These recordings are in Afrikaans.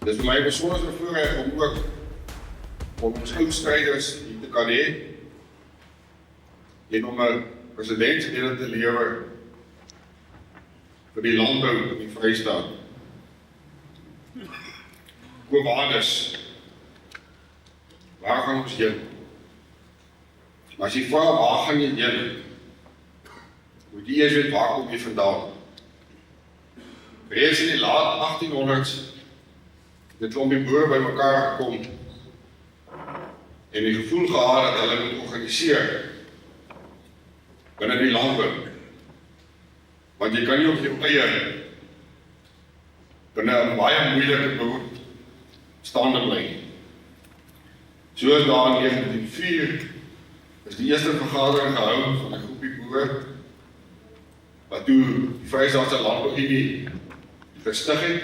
Dit is vir my 'n besondere voorreg om ook om ons oudstryders hier te kan hê en om 'n presidentsrede te lewer vir die landbou in die Vrystaat. Koopwaarders, waar gaan ons heen? Maar as jy vra waar gaan jy heen, moet jy eers weet waar kom jy vandaan. Reeds in die laat 1800s het 'n klompie boere bymekaar gekom en die gevoel gehad dat hulle moet organiseer binne die landbou. Want jy kan nie op jou eie binne 'n baie moeilike beroep staande bly. Soos daar in 1904 is die eerste vergadering gehou van 'n groepie boere wat toe die Vrystaatse Landbouunie gestig het.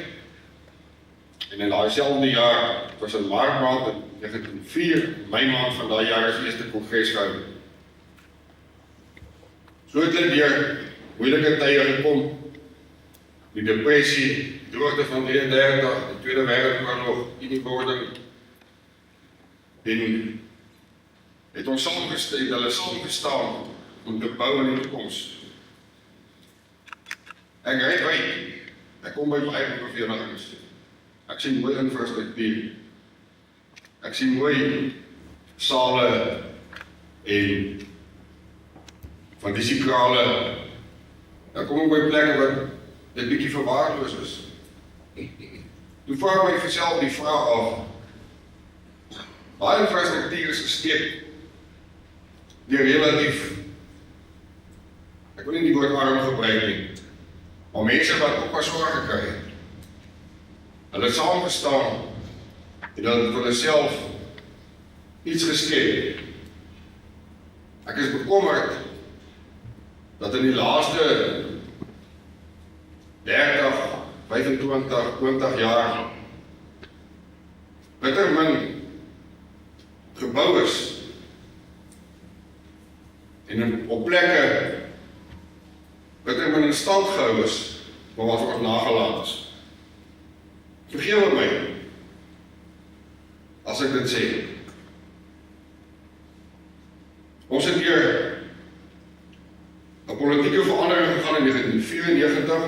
En in daai selfde jaar, het was in Maart maand in 1904, Mei maand van daai jaar is die eerste kongres gehou. So het hulle deur moeilike tye gekom, die depressie, die droogte van 33, die Tweede Wêreldoorlog, Uniewording, en het ons hulle saamgestaan om te bou in die toekoms. Ek ry uit, ek kom by baie verenigings. Ek sien mooi infrastruktuur. Ek sien mooi sale en van die sikrale. Dan kom ek by plekke wat dit bietjie verwaarloos is. Toe vra ek myself die vraag af, baie infrastruktuur is gesteek deur relatief, ek wil nie die woord arm gebruik nie, maar mense wat ook maar swaar gekry het. Hulle het saamgestaan en hulle het vir hulle self iets geskep. Ek is bekommerd dat in die laaste 30, 25, 20 jaar bitter min gebou is en op plekke bitter min in stand gehou is, maar wat ons nagelaat is. Vergewe my as ek dit sê. Ons het hier 'n politieke verandering gegaan in 1994.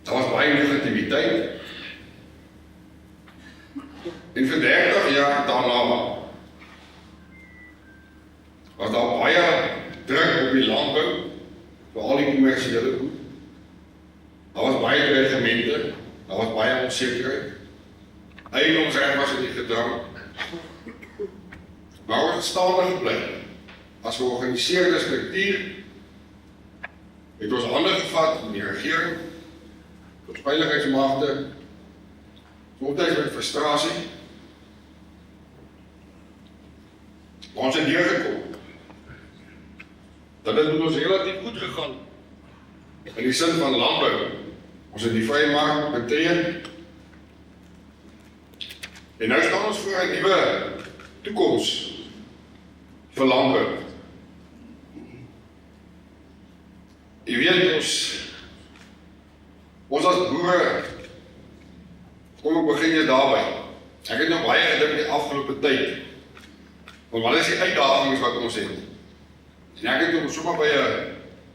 Daar was baie negativiteit. En vir 30 jaar daarna was daar baie druk op die landbou, veral die kommersiële goed. Daar was baie dreigemente, daar was baie onsekerheid. Eiendomsreg was in die gedrang. Maar ons het staande gebly. As georganiseerde struktuur het ons hande gevat in die regering, ons veiligheidsmagte, soms met frustrasie. Maar ons het deurgekom. Dat het met ons relatief goed gegaan. In die sin van landbou. Ons het die vrye mark betree. En nou staan ons voor 'n nuwe toekoms vir landbou. Jy weet ons as boere, kom ek begin jy daarby. Ek het nou baie gedink die afgelope tyd. Want wat is die uitdagings wat ons het? En ek het ook sommer by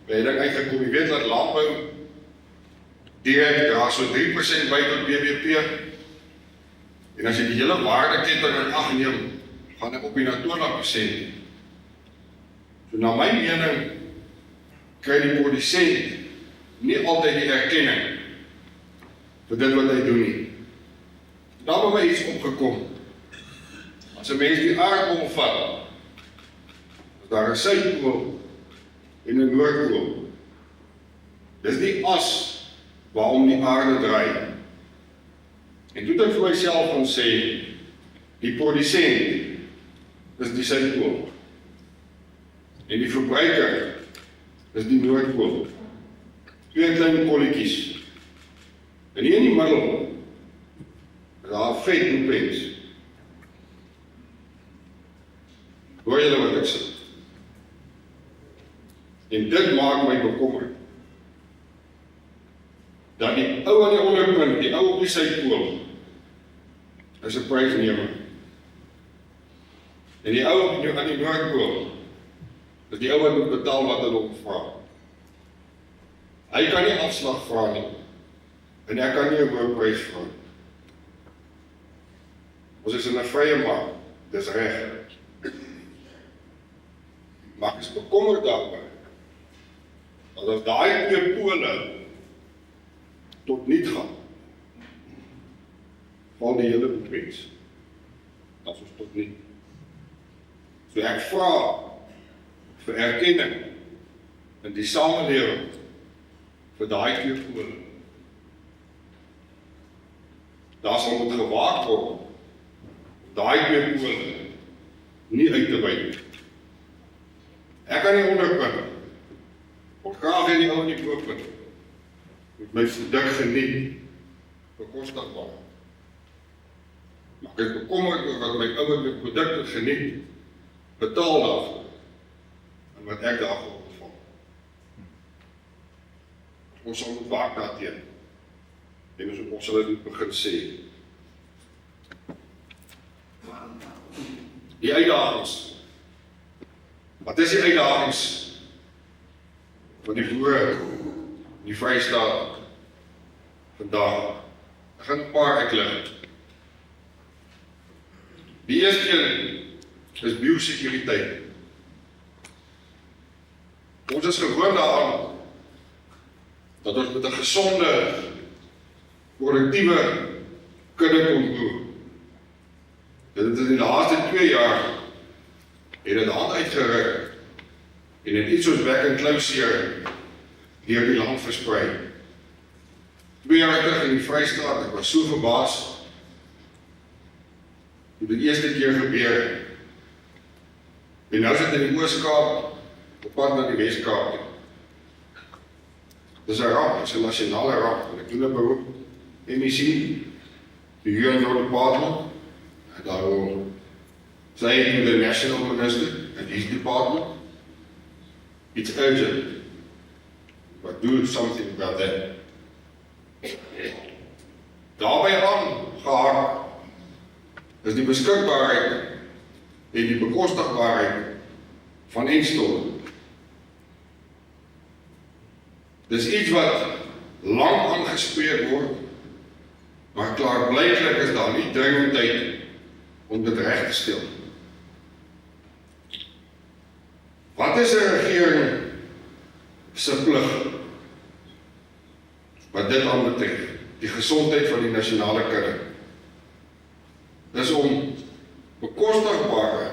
'n ding uitgekom, jy weet dat landbou direk dra so 3% by tot BBP. En as jy die hele waardeketting in ag neem, gaan ek op die na 20%. So na my mening kry die produsent nie altyd die erkenning vir dit wat hy doen nie. Daar het my iets opgekom. As 'n mens die aardbol vat, is daar 'n suidpool en 'n noordpool. Dis die as waarom die aarde draai. En toe het ek vir myself gaan sê, die produsent is die suidpool. En die verbruiker is die noordpool. Twee klein kolletjies. En hier in die middel is daar 'n vetloopens. Hoor julle wat ek sê? En dit maak my bekommerd. Dat die ou aan die onderpunt, die ou op die Suidpool is 'n prysnemer. En die ou aan die Noordpool is die ou wat moet betaal wat hulle hom vra. Hy kan nie afslag vra nie, en ek kan nie 'n hoë prys vra nie. Ons is in 'n vrye mark, dis reg. Maar ek is bekommerd daaroor, dat as daai twee pole tot niet gaan, val die hele opbrengst. Dat is ons tot niet. So ek vra vir erkenning in die samelewing vir daai twee pole. Daar sal moet gewaak word om daai twee pole nie uit te wy. Ek kan nie onderpunt. Ek graag in die ou in die bopunt. Met my produk geniet, bekostigbaar. Maar ek is bekommerd oor wat my ouer met produkte geniet, betaal daarvoor, en wat ek daarvoor ontvang. Ons sal moet waak daarteen, en ons sal dit begin sê. Die uitdagings. Wat is die uitdagings van die boere, die Vrystaat vandag? Ek gaan 'n paar uitlig. Die eerste een is biosekuriteit. Ons is gewoond daaraan dat ons met 'n gesonde, korrektiewe kudde kon boer. Dit is in die laaste 2 jaar het dit hand uitgeruk en het iets soos werk en klouseer deur die land versprei. 2 jaar terug in die Vrystaat, ek was so verbaas hoe dit eerste keer gebeur. En nou sit in die Oos-Kaap op pad na die Wes-Kaap. Dis 'n ramp, dis 'n nasionale ramp, en ek doen 'n beroep, MEC, die UN Department, en daar wil say to the national minister and his department, it's urgent, but do something about that. Daarbij aangehaak is die beskikbaarheid en die bekostigbaarheid van enstowwe. Dis iets wat lang aangespreek word, maar klaarblyklik is daar nie dringendheid om dit reg te stel. Wat is 'n regering se plig wat dit aanbetref, die gesondheid van die nasionale kudde? Dis om bekostigbare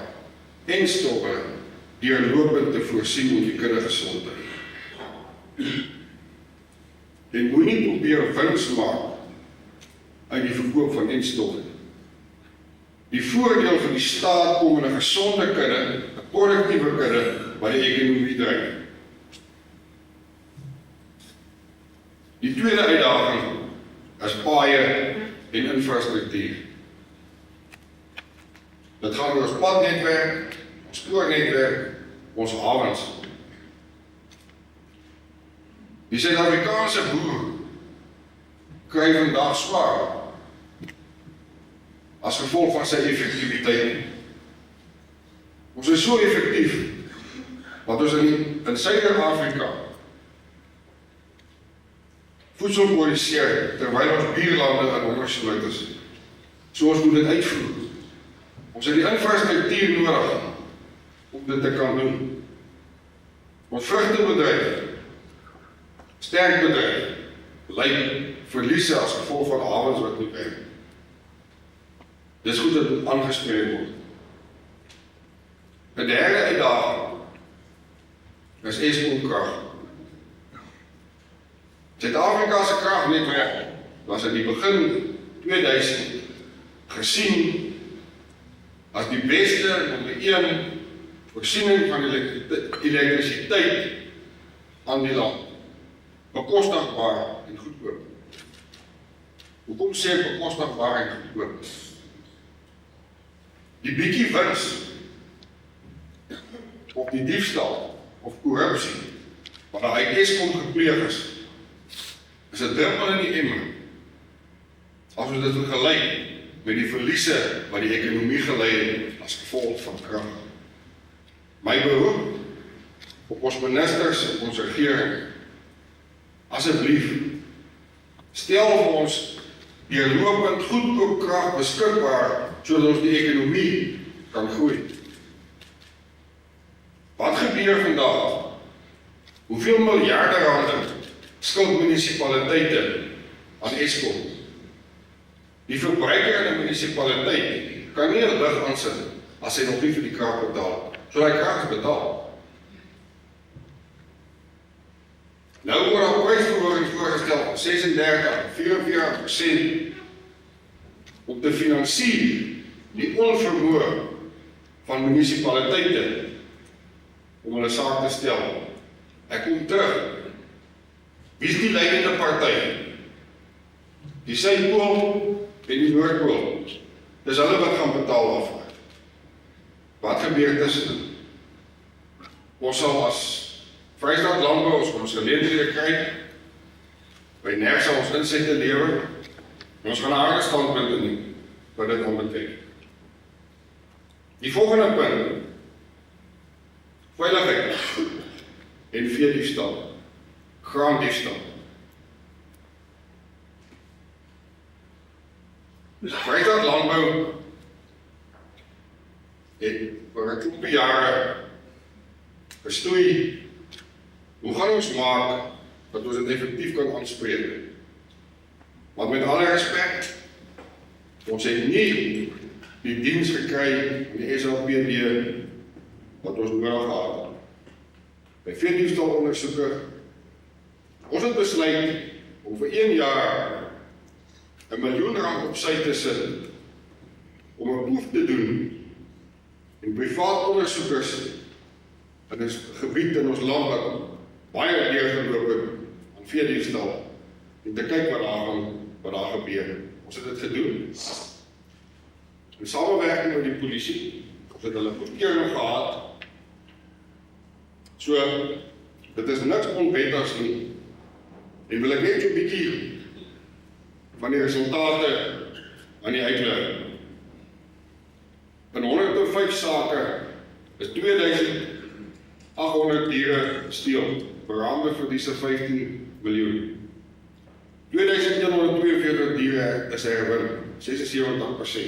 enstowwe deurlopend te voorsien om die kudde gesond te hou. En moenie probeer wins maak uit die verkoop van enstowwe. Die voordeel van die staat kom in 'n gesonde kudde, 'n produktiewe kudde, wat die ekonomie dryf. Die tweede uitdaging is paaie en infrastruktuur. Dit gaan oor ons padnetwerk, ons spoornetwerk, ons hawens. Die Suid-Afrikaanse boer kry vandag swaar as gevolg van sy effektiwiteit. Ons is so effektief dat ons in Suider-Afrika voedsel produseer terwyl ons buurlande in hongersnood is. So ons moet dit uitvoer. Ons het die infrastruktuur nodig om dit te kan doen. Ons vrugtebedryf, sterk bedryf, ly verliese as gevolg van hawens wat nie werk. Dis goed dat dit aangespreek word. 'n derde uitdaging is Eskom krag. Suid-Afrika se kragnetwerk was in die begin 2000 gesien as die beste nommer 1 voorsiening van elektrisiteit aan die land. Bekostigbaar en goedkoop. Hoekom sê ek bekostigbaar en goedkoop? Die bietjie wins of die diefstal of korrupsie wat daar uit Eskom gepleeg is 'n druppel in die emmer as ons dit vergelyk met die verliese wat die ekonomie gelei het as gevolg van krag. My beroep op ons ministers, op ons regering, asseblief, stel vir ons deurlopend goedkoop krag beskikbaar sodat ons die ekonomie kan groei. Wat gebeur vandag? Hoeveel miljarde rande skuld munisipaliteite aan Eskom? Die verbruiker in 'n munisipaliteit kan nie 'n lig aansit as hy nog nie vir die krag betaal. So hy krag is betaal. Nou word daar prysverhoging voorgestel van 36 en 44% om te finansier die onvermoë van munisipaliteite om hulle saak te stel. Ek kom terug. Wie is die leidende party? Die Suidpool en die Noordpool. Dis hulle wat gaan betaal af. Wat gebeur tussen? Ons sal as Vrystaat Landbou ons geleenthede kry, by NERS sal ons insette lewer, en ons gaan 'n harde standpunt inneem wat dit betref. Die volgende punt, veiligheid en veediefstal, graandiefstal. Vrystaat Landbou het vir 'n klompe jare gestoei. Hoe gaan ons maak dat ons dit effektief kan aanspreek? Want met alle respek, ons het nie die diens gekry in die SAPD wat ons nodig gehad het. By veediefstalondersoeke, ons het besluit om vir 1 jaar R1 miljoen op sy te sit om 'n proef te doen en privaat ondersoekers in 'n gebied in ons land wat baie deurgeloop het aan veediefstal en te kyk wat daar gebeur. Ons het dit gedoen. In samewerking met die polisie, ons het hulle goedkeuring gehad. So, dit is niks onwettigs nie. En wil ek net so 'n bietjie van die resultate aan die uitlig. In 105 sake is 2800 diere gesteel, beraamde verliese 15 miljoen. 2142 diere is herwin, 76%,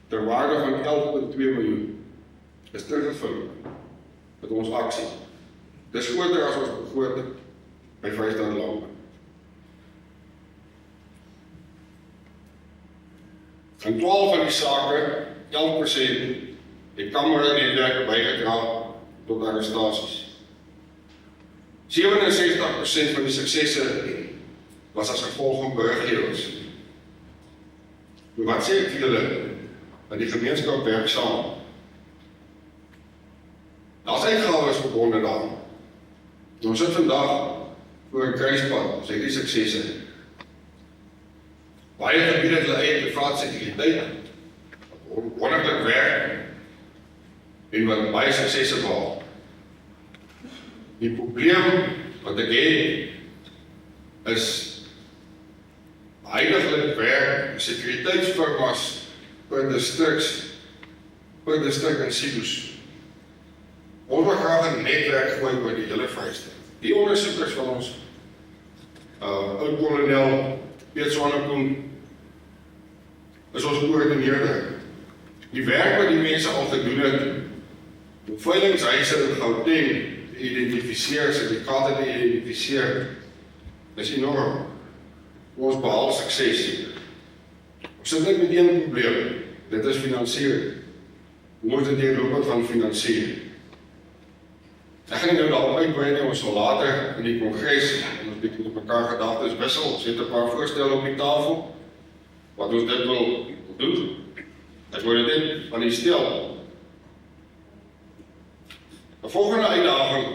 ter waarde van 11,2 miljoen, is teruggevul met ons aksie. Dis groter as ons begroting by Vrystaat Landbou. In 12 van die sake, 11% het kameranetwerke bygedra tot arrestasies. 67% van die suksesse was as gevolg van beriggewers. Wat sê ek vir julle? Dat die gemeenskap werk saam. Daar's uitgawes verbonde daaraan. Ons sit vandag voor 'n kruispunt, ons het die suksesse. Baie gebiede het hulle eie privaat sekuriteit, wonderlik werk, en wat baie suksesse behaal. Die probleem wat ek het, is heiliglik werk sekuriteitsfirmas per distrik in silo's. Ons wil graag 'n netwerk gooi oor die hele Vrystaat. Die ondersoekers van ons, oud-kolonel Piet Swanepoel, is ons koördineerder. Die werk wat die mense al gedoen het, om veilingshuise in Gauteng te identifiseer, syndikaate te identifiseer, is enorm. Ons behaal sukses. Ons sit net met een probleem, dit is finansiering. Hoe moet dit deurlopend van finansiering? Ek gaan nie nou daarop uitbrei nie, ons sal later in die kongres, ons bietjie met mekaar gedagtes wissel, ons het 'n paar voorstelle op die tafel, wat ons dit wil doen. Ek word dit net van die stel. 'n volgende uitdaging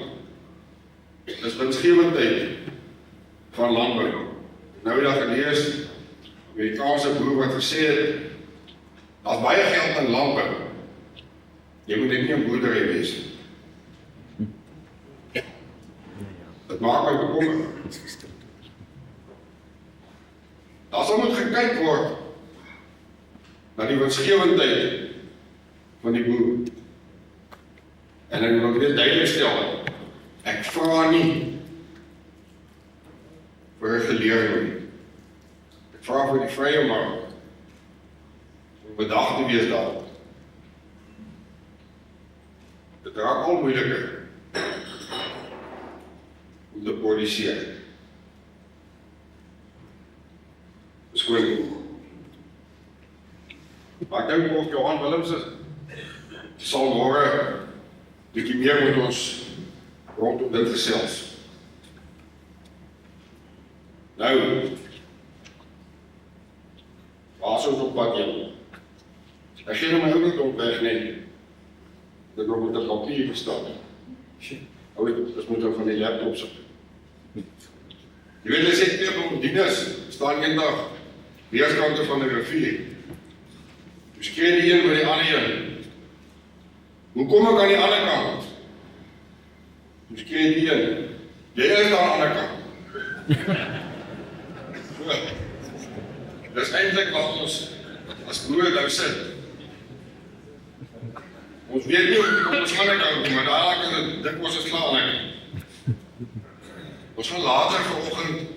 is winsgewendheid van landbou. Nou dag gelees, Amerikaanse boer wat gesê het, daar's baie geld in landbou. Jy moet net nie 'n boerdery wees nie. Dit maak my bekommerd. Daar's sal moet gekyk word na die winsgewendheid van die boer. En ek wil dit duidelik stel, ek vra nie vir 'n geleerde nie. Ek vra vir die vrye mark om bedag te wees daarop. Dit raak al moeiliker om te produseer. Verskoning. Maar ek dink ook Johan Willemse sal môre bietjie meer met ons rondom dit gesels. Nou, waar is ons op pad heen? Ek gee nou my ouderdom weg nie. Dit nog met 'n papier gestaan. Dis moet ook van die laptop sit. Jy weet, as ek weer op dieners staan eendag weerskante van 'n rivier. Toe skree die een by die ander een. Hoe kom ek aan die ander kant? Toe skree die een. Jy is daar aan die ander kant. Dis eintlik wat ons as broer nou sit. Ons weet nie hoe ons gaan kan, maar daar kan dit dikwels is klaar nie. Ons gaan later vanoggend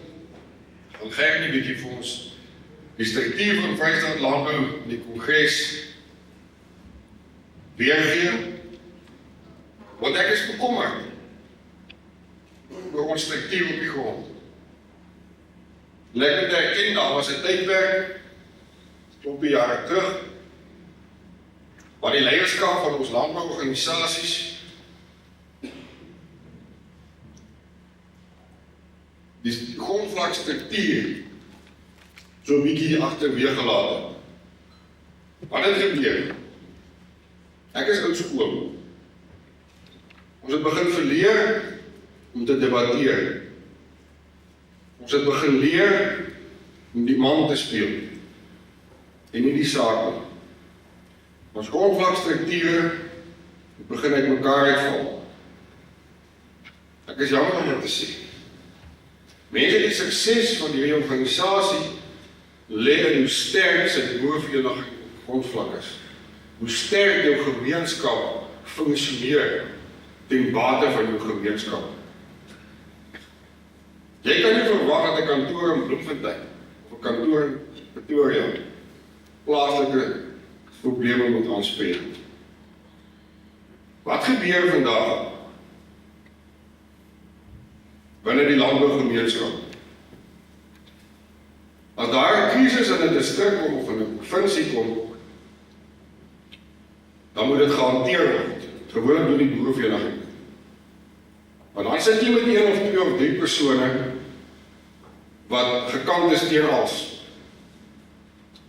gaan kyk nie bietjie vir ons die struktuur van Vrystaat Landbou in die Kongres weergee. Want ek is bekommerd oor ons struktuur op die grond. Lekker te erken, daar was 'n tydperk, klompie jare terug, waar die leierskap van ons landbouorganisasies die grondvlakstruktuur so 'n bietjie agterweeg gelaat het. Wat het gebeur? Ek is oud skool. Ons het begin verleer om te debatteer. Ons het begin leer om die man te speel en nie die saak nie. Ons grondvlakstrukture begin uit mekaar uitval. Ek is jammer om dit te sê. Mense die sukses van die organisasie lê in hoe sterk sy boervereniging grondvlak is. Hoe sterk jou gemeenskap funksioneer ten bate van jou gemeenskap. Jy kan nie verwag dat 'n kantoor in Bloemfontein of 'n kantoor in Pretoria plaaslike probleme moet aanspreek. Wat gebeur vandag binne die landbougemeenskap? As daar 'n krisis in 'n distrik kom of in 'n provinsie kom, dan moet dit gehanteer word. Gewoonlik doen die boervereniging. Maar dan sit jy met 1 of 2 of 3 persone wat gekant is teen als.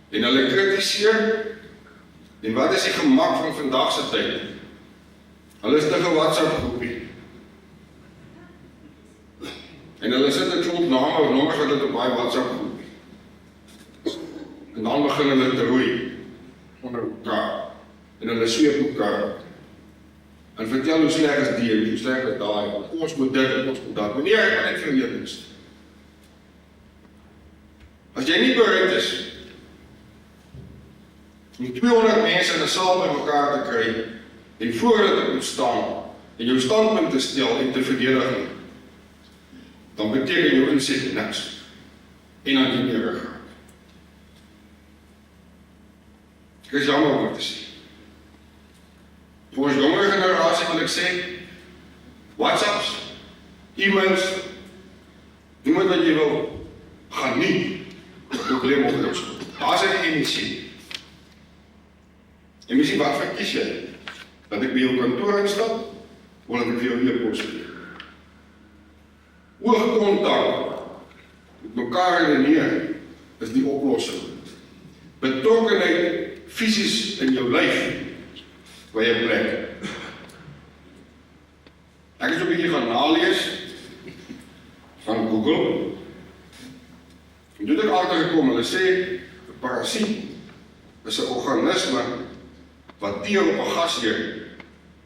En hulle kritiseer. En wat is die gemak van vandag se tyd? Hulle is te 'n WhatsApp groepie. En hulle sit 'n klomp name of nommers wat dit op daai WhatsApp groepie. En dan begin hulle te roei onder mekaar. En hulle sweep mekaar. En vertel hoe sleg is die, hoe sleg is daai, ons moet dit, ons moet dat. Meneer, ek kan net vir jou iets. As jy nie bereid is om 200 mense in 'n saal by mekaar te kry en voor hulle te kom staan en jou standpunt te stel en te verdedig nie, dan beteken jou inset niks. En dan die meer gaan. Ek is jammer om dit te sê. Voor ons jongere generasie wil ek sê, WhatsApps, e-mails, noem het wat jy wil, gaan nie 'n probleem oplos. Daar is 'n emissie. Emissie, wat verkies jy? Dat ek by jou kantoor instap, of dat ek vir jou e-pos stuur? Oogkontak met mekaar redeneer is die oplossing. Betrokkenheid fisies in jou lyf by 'n plek. Ek het so 'n bietjie gaan nalees van Google. En toe het ek agtergekom, hulle sê 'n parasiet is 'n organisme wat teer op 'n gasheer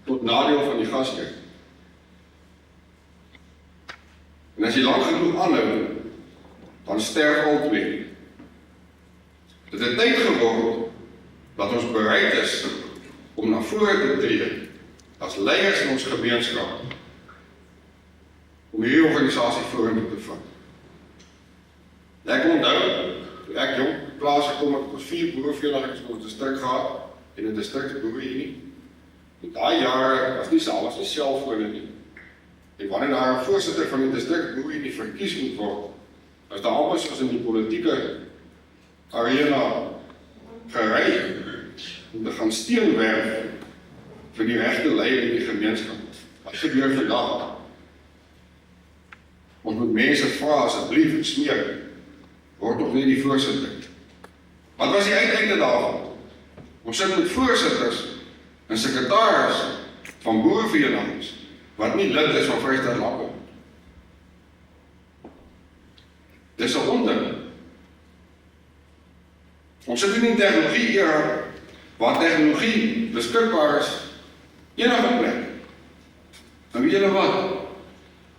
tot nadeel van die gasheer. En as jy lank genoeg aanhou, dan sterf albei. Dit het tyd geword dat ons bereid is om na vore te tree as leiers in ons gemeenskap om hierdie organisasie vorentoe te vat. Ek onthou, toe ek jong plaas gekom het, ons 4 boereverenigings in ons distrik gehad en 'n distrikse boererunie. In daai jare was nie selfs 'n selfone nie. En wanneer daar 'n voorsitter van die distrikse boererunie verkies moet word, is daar amper soos in die politieke arena gery om te gaan steenwerf vir die regte leier in die gemeenskap. Wat gebeur vandag? Ons moet mense vra asseblief en smeek, word nog nie die voorsitter. Wat was die uiteinde daarvan? Ons sit met voorsitters en sekretaris van boereverenigings wat nie lid is van Vrystaat Landbou. Dis 'n onding. Ons sit in die tegnologie era waar tegnologie beskikbaar is enige plek. En weet julle wat?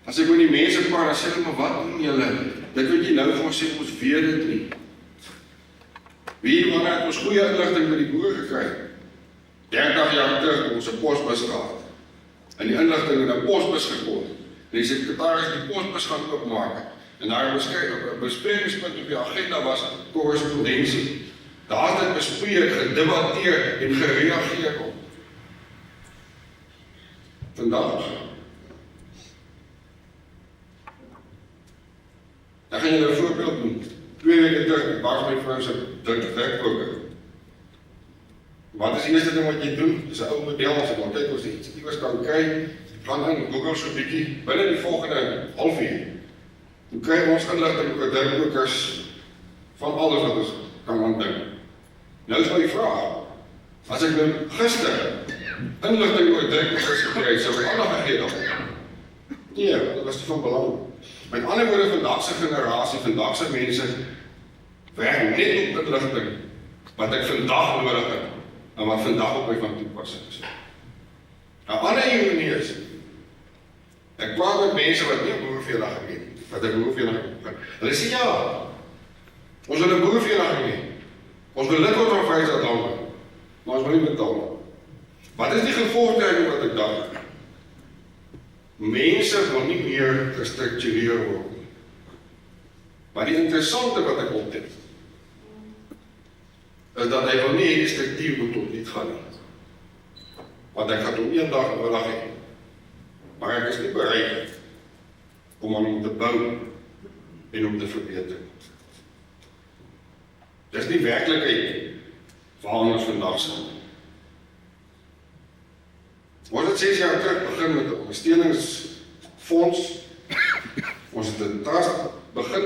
As ek met die mense praat, dan sê ek maar wat doen julle? Dit wat jy nou vir ons sê, ons weet dit nie. Wie wanneer het ons goeie inligting by die boer gekry? 30 jaar terug het ons 'n posbus gehad. En die inligting in 'n posbus gekom. Die sekretaris die posbus gaan oopmaak. En daar 'n besprekingspunt op die agenda was korrespondensie. Daar het dit bespreek, gedebatteer en gereageer op. Vandag. Dan gaan julle 'n voorbeeld doen. 2 weke terug, was my vrou se werkkoker. Wat is die eerste ding wat jy doen? Dis 'n ou model, as ek maar kyk of jy iets iewers kan kry, gaan in Google so 'n bietjie, binne die volgende halfuur. Dan kry ons inligting oor werkkokers van alles wat ons kan aandink. Nou is my vraag, as ek nou gister inligting oor werkkokers gekry het, sou ek aandag gegee het. Nee, dat was nie van belang. Met ander woorde, vandag se generasie, vandag se mense werk net op inligting wat ek vandag nodig het en wat vandag op my van toepassing is. Nou, ander ironie is, ek praat met mense wat nie boerevereniging het, wat ek boerevereniging het. Hulle sê ja, ons wil 'n boerevereniging hê. Ons wil lid word van Vrystaat Landbou, maar ons wil nie betaal. Wat is die gevolgtrekking wat ek dink? Mense wil nie meer gestruktureer word nie. Maar die interessante wat ek optel, is dat hy wil nie die struktuur moet ontniet gaan nie. Want ek gaan hom eendag nodig hê. Maar ek is nie bereid om aan hom te bou en om te verbeter. Dis nie werklikheid waaraan ons vandag sit. Ons het 6 jaar terug begin met 'n ondersteuningsfonds. Ons het 'n trust begin,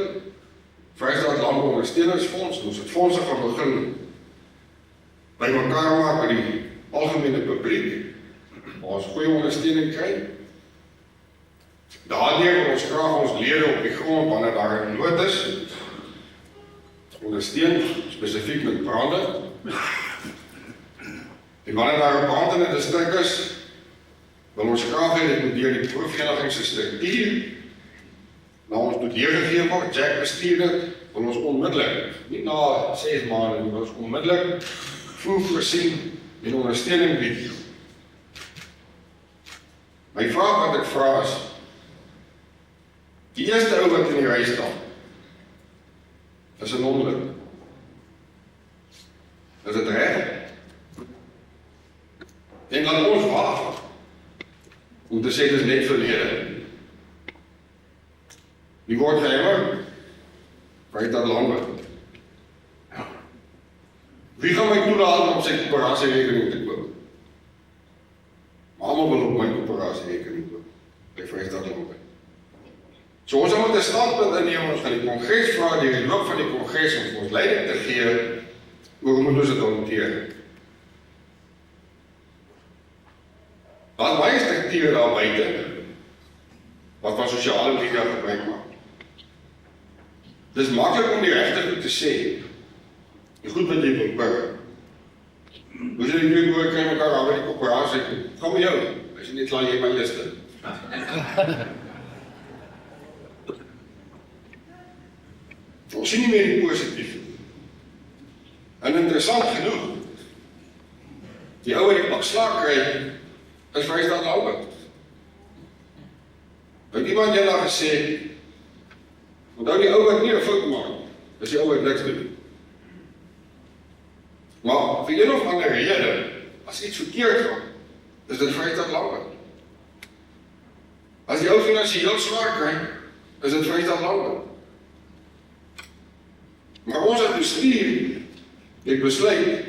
Vrystaat Landbou Ondersteuningsfonds. Ons het fondse gaan begin by mekaar maak by die algemene publiek, waar ons goeie ondersteuning kry. Daardeur wil ons graag ons lede op die grond, wanneer daar 'n nood is, ondersteun, spesifiek met brande. En wanneer daar 'n brand in 'n distrik is, wil ons graag hê dit moet deur die boerevereniging se struktuur na ons moet deurgegee word. Jack bestuur dit, wil ons onmiddellik, nie na 6 maande nie, wil ons onmiddellik voer voorsien en ondersteuning bied. My vraag wat ek vra is, die eerste ou wat in die ry staan, is 'n non-lid. Is dit reg? En laat ons wag om te sê dis net verlede. Die word gehemmer, Vrystaat Landbou. Wie gaan my toelaat om sy koöperatierekening te koop? Almal wil op my koöperatierekening koop, by Vrystaat Landbou. So ons moet 'n standpunt inneem, ons gaan die kongres vra, deur die loop van die kongres om ons leiding te gee, hoe moet ons dit hanteer? Daar baie strukture daar buite, wat van sosiale media gebruik maak. Dis maklik om die regte goed te sê, die goed wat jy wil bou. Hoe sê die twee boere kry mekaar aan by die koöperasie, gaan met jou, as jy net klaar jy my liste. Ons sien nie meer die positief. En interessant genoeg, die ou wat die pak slaag kry, is Vrystaat Landbou. Het iemand jy daar gesê, onthou die ou wat nie 'n fout maak, is die ou wat niks doen. Maar vir een of ander rede, as iets verkeerd gaan, is dit Vrystaat Landbou. As die ou finansiëel swaar kry, is dit Vrystaat Landbou. Maar ons het bestuur, het besluit,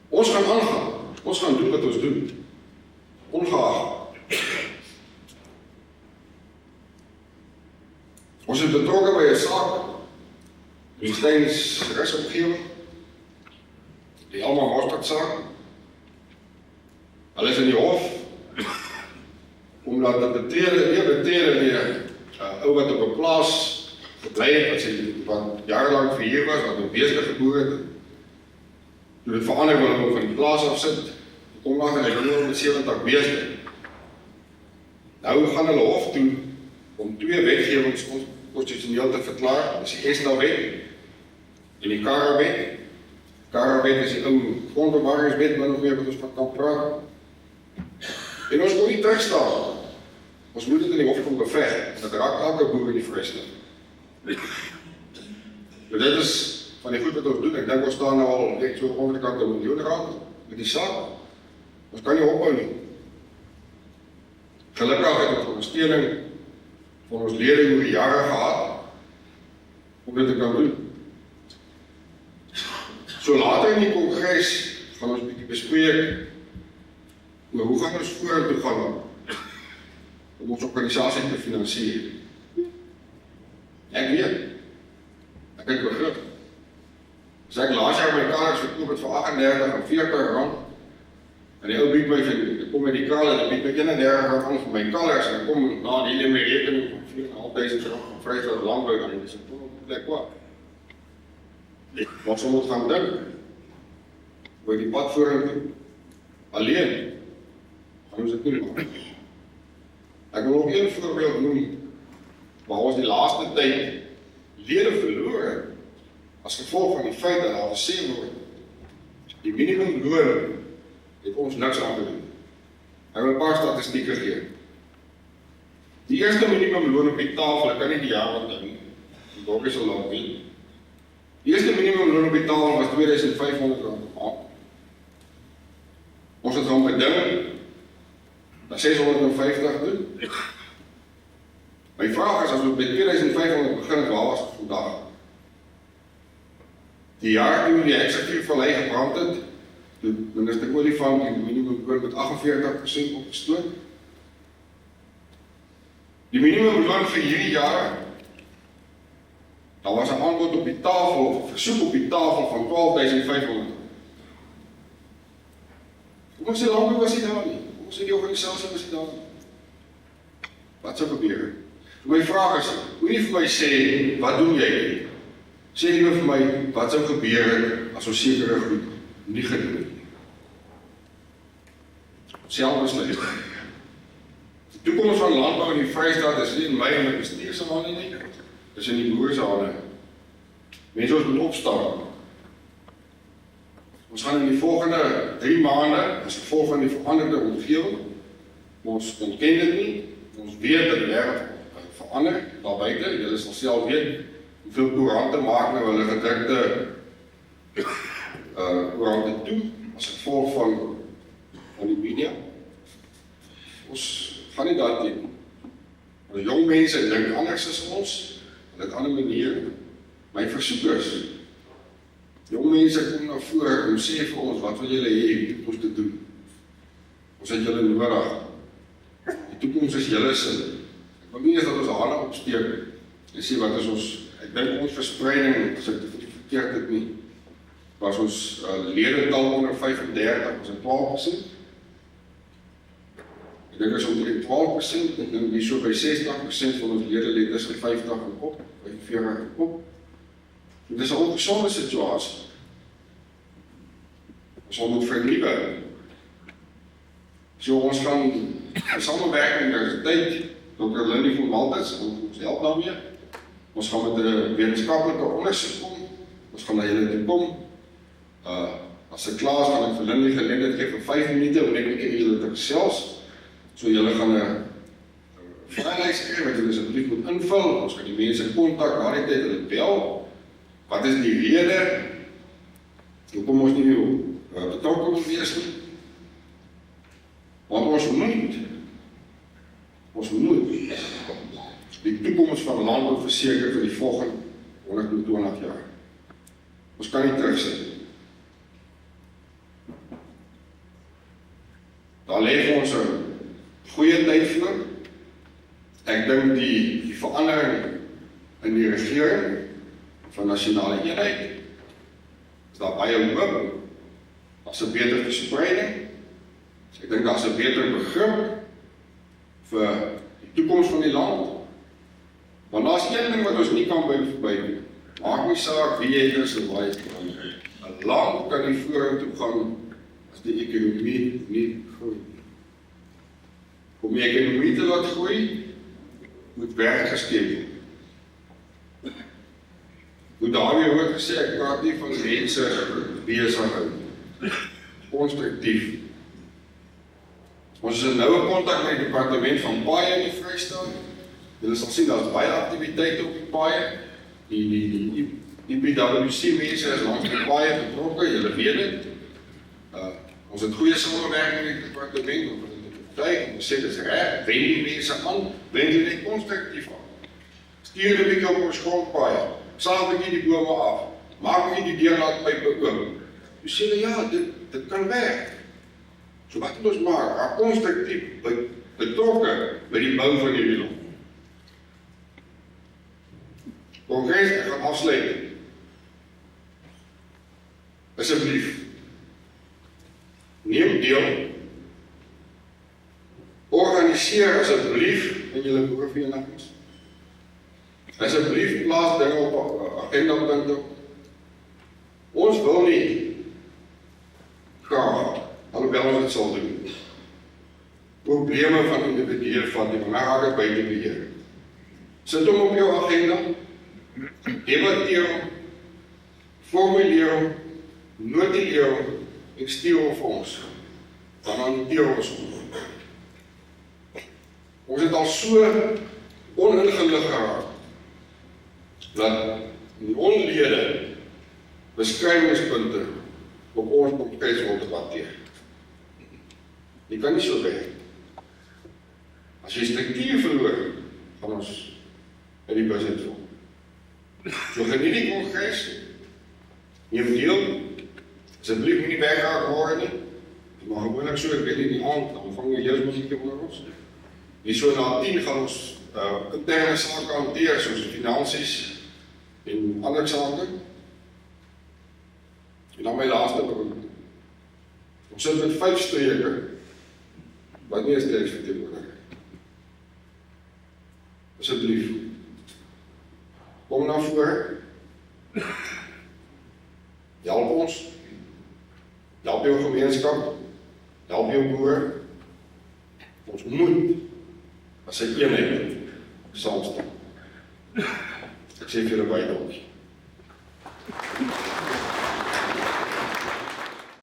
ons gaan aangaan, ons gaan doen wat ons doen, ongeag. Ons is betrokke by 'n saak, die Steins Rusomgewing, die Alma Mostert saak. Hulle is in die hof, omdat dit betrede nie, ou wat op 'n plaas gebly het, wat jarenlang verhuur was, wat op beeste geboer het. Toe dit verander wil om van die plaas afsit, kom daar en hy doen met 70 beeste. Nou gaan hulle hof toe, om 2 wetgewings konstitusioneel te verklaar, dis die ESTA-wet en die CARA-wet. CARA-wet is die ou grondbewaringswet, min of meer wat ons van kan praat. En ons moet nie terugstaan. Ons moet dit in die hof kom beveg, dit raak elke boer in die Vrystaat. So dit is van die goed wat ons doen, ek dink ons staan nou al net so onderkant R1 miljoen met die saak. Ons kan nie ophou nie. Gelukkig het ons ondersteuning van ons lede oor die jare gehad, om dit te kan doen. So later in die kongres gaan ons bietjie bespreek, maar hoe gaan ons vorentoe gaan om ons organisasie te finansier? Ek weet, ek het begrip. As ek laas jaar my kalvers verkoop het vir 38 en 40 rand, en die ou bied my, ek kom met die kraal en bied my 31 rand aan vir my kalvers, en ek kom na die hele my rekening van 4.500 rand van Vrystaat Landbou aan, en dis 'n plek wat. Wat sal ons gaan dink? Oor die pad vorentoe, alleen, gaan ons dit nie doen. Ek wil nog een voorbeeld noem, waar ons die laaste tyd lede verloor het, as gevolg van die feit dat daar gesê word, die minimumloon het ons niks aangedoen. Ek wil 'n paar statistieke gee. Die eerste minimumloon op die tafel, ek kan nie die jaar onthou nie, die bokke sal lank weet. Die eerste minimumloon op die tafel was R2500 per maand. Ons het gaan beding na 650 doen. My vraag is, as we met 2500 begin, waar was het vandag? Die jaar toe die executief vallei gebrand het, toe minister Olifant die minimumloon met 48% opgestoot. Die minimumloon vir hierdie jaar, daar was 'n aanbod op die tafel, of 'n versoek op die tafel van 12.500. Kom ons sê Landbou was nie daar nie. Kom ons sê die organisasie was nie daar nie. Wat sou gebeur? My vraag is, moet nie vir my sê, wat doen jy nie? Sê liever vir my, wat sou gebeur as ons sekere goed nie gedoen het nie? Selfbesluit. Die toekoms van landbou in die Vrystaat is nie in my en my bestuur se hande nie. Dis in die boere se hande. Mense, ons moet opstaan. Ons gaan in die volgende 3 maande, as gevolg van die veranderde omgewing, ons ontken dit nie, ons weet dat die wêreld verander, daar buite, julle sal self weet, hoeveel koerante maak nou hulle gedrukte koerante toe, as gevolg van die media. Ons gaan nie daarteen. Die jong mense dink anders as ons, op 'n ander manier. My versoek is, jong mense kom na vore en sê vir ons, wat wil julle hê om ons te doen? Ons het julle nodig. Die toekoms is julle sin. Ek wil nie eens dat ons hande opsteek en sê wat is ons, ek dink ons verspreiding, as ek verkeerd het nie, was ons ledental onder 35, was 12%. Ek dink as omtrent 12%, ek dink die so by 60% van ons ledelede is 50 en op, 45 en op. Dit is 'n ongesonde situasie. Ons moet vernuwe. So ons gaan in samewerking met die universiteit, Dr. Lindy van Maltens, ons help daarmee. Ons gaan met 'n wetenskaplike ondersoek kom. ons gaan na julle toe kom. As ek klaar is, gaan ek vir Lindy geleentheid gee vir 5 minute, om net 'n bietjie met julle te gesels. So julle gaan 'n vraelys kry wat julle asseblief moet invul. Ons gaan die mense kontak na die tyd, hulle bel. Wat is die rede? Hoekom ons nie betrokke moet wees nie? Want ons moet die toekoms van land verseker vir die volgende 120 jaar. Ons kan nie terugsit. Daar lê vir ons 'n goeie tyd voor. Ek dink die verandering in die regering van nasionale eenheid, is daar baie hoop. Daar's 'n beter verspreiding. Ek dink daar's 'n beter begrip vir die toekoms van die land. Want daar's een ding wat ons nie kan byvoorbeeld. Maak nie saak wie jy is of waar jy kan. 'n Land kan nie vorentoe gaan as die ekonomie nie groei. Om die ekonomie te laat groei, moet werk geskep word. Hoe daarmee word gesê, ek praat nie van mense besig hou. Konstruktief. Ons is in noue kontak met die departement van paaie in die Vrystaat. Julle sal sien, daar is baie aktiwiteite op die paaie. Die IPWC mense is langs die paaie betrokke, julle weet dit. Ons het goeie samewerking met die departement, om te sê, dit is reg, wend die mense aan, wend die net konstruktief aan. Stuur 'n bietjie op ons grondpaaie, saag 'n bietjie die bome af, maak 'n bietjie die deurlaatpype oop. Jy sê, ja, dit kan werk. So wat moet ons maak? Raak konstruktief betrokke by die bou van hierdie land. Kongres, ek gaan afsluit. Asseblief, neem deel. Organiseer asseblief in julle boereverenigings. Asseblief plaas dinge op agendapunte. Ons wil nie graag, alhoewel ons dit sal doen, probleme van individue vat en raak dit buite beheer. Sit hom op jou agenda, debatteer hom, formuleer hom, notuleer hom en stuur hom vir ons. Dan hanteer ons hom. Ons het al so oningelig geraak dat die onlede beskrywingspunte op ons kongres wil debatteer. Jy kan nie so werk. As jy struktuur verloor, gaan ons in die bus uitval. So geniet die kongres, neem deel, asseblief nie weggaak môre nie. Maar gewoonlik so, ek weet nie die aand, dan vang jy juist muziek onder ons. Die so na 10 gaan ons interne sake hanteer, soos finansies en ander sake. En dan my laaste punt. Ons sit met 5 streke, wat nie 'n streeksverteenwoordiger. Asseblief, kom na vore, help ons, help jou gemeenskap, help jou boer. Ons moet as 'n eenheid saam staan. Ek sê vir julle baie dankie.